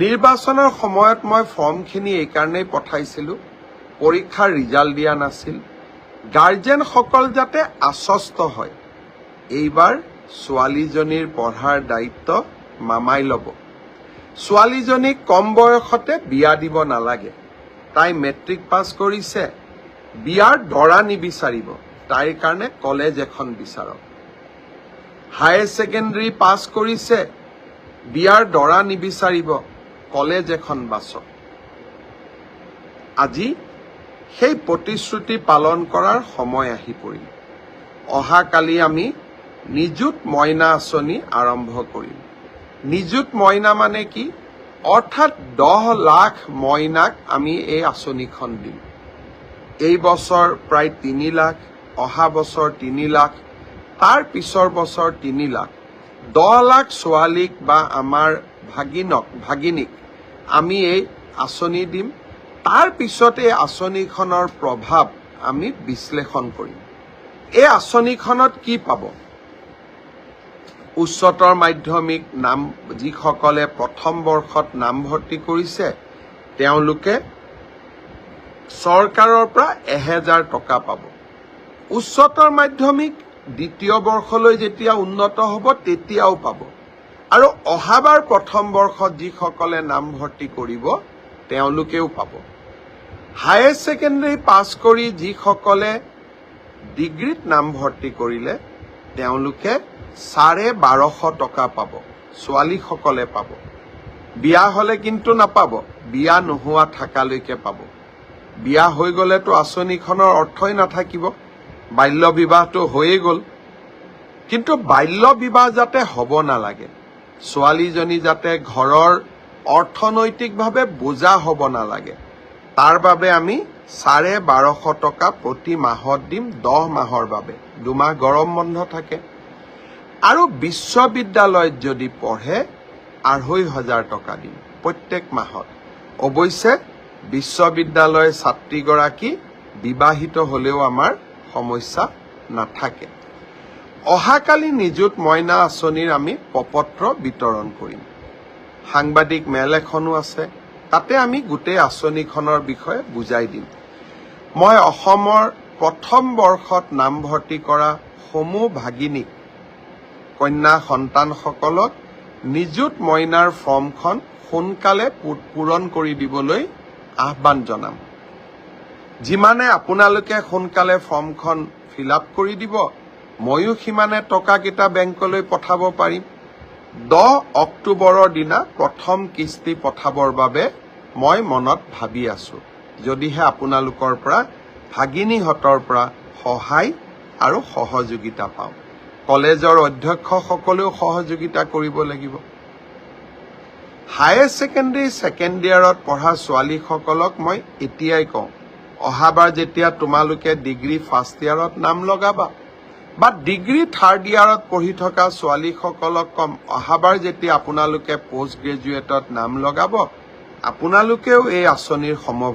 নিৰ্বাচনৰ সময়ত মই ফৰ্মখিনি এই কাৰণেই পঠাইছিলোঁ, পৰীক্ষাৰ ৰিজাল্ট দিয়া নাছিল। গাৰ্জেনসকল যাতে আশ্বস্ত হয়, এইবাৰ ছোৱালীজনীৰ পঢ়াৰ দায়িত্ব মামাই ল'ব। ছোৱালীজনীক কম বয়সতে বিয়া দিব নালাগে। তাই মেট্ৰিক পাছ কৰিছে, বিয়াৰ দৰা নিবিচাৰিব, তাইৰ কাৰণে কলেজ এখন বিচাৰক। হায়াৰ ছেকেণ্ডেৰী পাছ কৰিছে, বিয়াৰ দৰা নিবিচাৰিব, কলেজ এখন বাছক। আজি সেই প্ৰতিশ্ৰুতি পালন কৰাৰ সময় আহি পৰিল। অহাকালি আমি নিযুত মইনা আঁচনি আৰম্ভ কৰিম। নিযুত মইনা মানে কি? অৰ্থাৎ 10 লাখ মইনাক আমি এই আঁচনিখন দিম। এই বছৰ প্ৰায় 3 লাখ, অহা বছৰ 3 লাখ, তাৰ পিছৰ বছৰ 3 লাখ। 10 লাখ ছোৱালীক বা আমাৰ ভাগিনীক আমি এই আঁচনি দিম। তাৰ পিছত এই আঁচনিখনৰ প্ৰভাৱ আমি বিশ্লেষণ কৰিম। এই আঁচনিখনত কি পাব? উচ্চতৰ মাধ্যমিক যিসকলে প্ৰথম বৰ্ষত নামভৰ্তি কৰিছে, তেওঁলোকে চৰকাৰৰ পৰা 1000 টকা পাব। উচ্চতৰ মাধ্যমিক দ্বিতীয় বৰ্ষলৈ যেতিয়া উন্নত হ'ব তেতিয়াও পাব। আৰু অহাবাৰ প্ৰথম বৰ্ষত যিসকলে নামভৰ্তি কৰিব তেওঁলোকেও পাব। হায়াৰ ছেকেণ্ডেৰী পাছ কৰি যিসকলে ডিগ্ৰীত নামভৰ্তি কৰিলে তেওঁলোকে 1250 টকা পাব, ছোৱালীসকলে পাব। বিয়া হ'লে কিন্তু নাপাব, বিয়া নোহোৱা থকালৈকে পাব। বিয়া হৈ গ'লেতো আঁচনিখনৰ অৰ্থই নাথাকিব, বাল্য বিবাহটো হৈয়ে গ'ল। কিন্তু বাল্য বিবাহ যাতে হ'ব নালাগে, ছোৱালীজনী যাতে ঘৰৰ অৰ্থনৈতিকভাৱে বোজা হ'ব নালাগে, তাৰ বাবে আমি 1250 টকা প্ৰতি মাহত দিম 10 মাহৰ বাবে। 2 মাহ গৰম বন্ধ থাকে। আৰু বিশ্ববিদ্যালয়ত যদি পঢ়ে 2500 টকা দিম প্ৰত্যেক মাহত। অৱশ্যে বিশ্ববিদ্যালয়ৰ ছাত্ৰীগৰাকী বিবাহিত হ'লেও আমাৰ সমস্যা নাথাকে। অহাকালি নিযুত মইনা আঁচনিৰ আমি প্ৰপত্ৰ বিতৰণ কৰিম। সাংবাদিক মেল এখনো আছে, তাতে আমি গোটেই আঁচনিখনৰ বিষয়ে বুজাই দিম। মই অসমৰ প্ৰথম বৰ্ষত নামভৰ্তি কৰা সমূহ ভাগিনীক, কন্যা সন্তানসকলক নিযুত মইনাৰ ফৰ্মখন সোনকালে পূৰণ কৰি দিবলৈ আহ্বান জনাম। যিমানে আপোনালোকে সোনকালে ফৰ্মখন ফিল আপ কৰি দিব, ময়ো সিমানে টকাকেইটা বেংকলৈ পঠাব পাৰিম। 10 অক্টোবৰৰ দিনা প্ৰথম কিস্তি পঠাবৰ বাবে মই মনত ভাবি আছো, যদিহে আপোনালোকৰ পৰা, ভাগিনীহঁতৰ পৰা সহায় আৰু সহযোগিতা পাওঁ। কলেজৰ অধ্যক্ষসকলেও সহযোগিতা কৰিব লাগিব। হায়াৰ ছেকেণ্ডেৰী ছেকেণ্ড ইয়াৰত পঢ়া ছোৱালীসকলক মই এতিয়াই কওঁ, অহাবাৰ যেতিয়া তোমালোকে ডিগ্ৰী ফাৰ্ষ্ট ইয়াৰত নাম লগাবা বা ডিগ্ৰী থাৰ্ড ইয়াৰত পঢ়ি থকা ছোৱালীসকলক কম, অহাবাৰ যেতিয়া আপোনালোকে পষ্ট গ্ৰেজুৱেটত নাম লগাব, আপোনালোকেও এই আঁচনিৰ সমভাগী